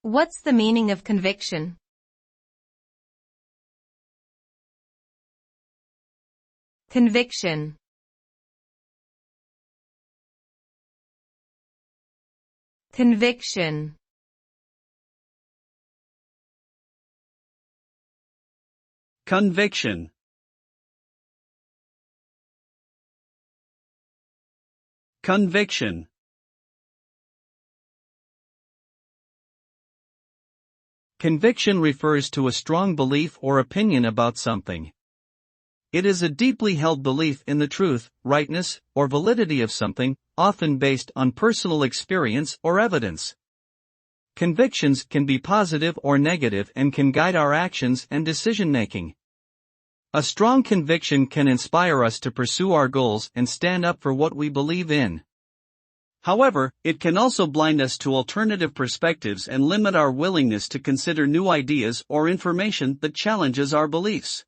What's the meaning of conviction? Conviction. Conviction. Conviction. Conviction. Conviction refers to a strong belief or opinion about something. It is a deeply held belief in the truth, rightness, or validity of something, often based on personal experience or evidence. Convictions can be positive or negative and can guide our actions and decision-making. A strong conviction can inspire us to pursue our goals and stand up for what we believe in. However, it can also blind us to alternative perspectives and limit our willingness to consider new ideas or information that challenges our beliefs.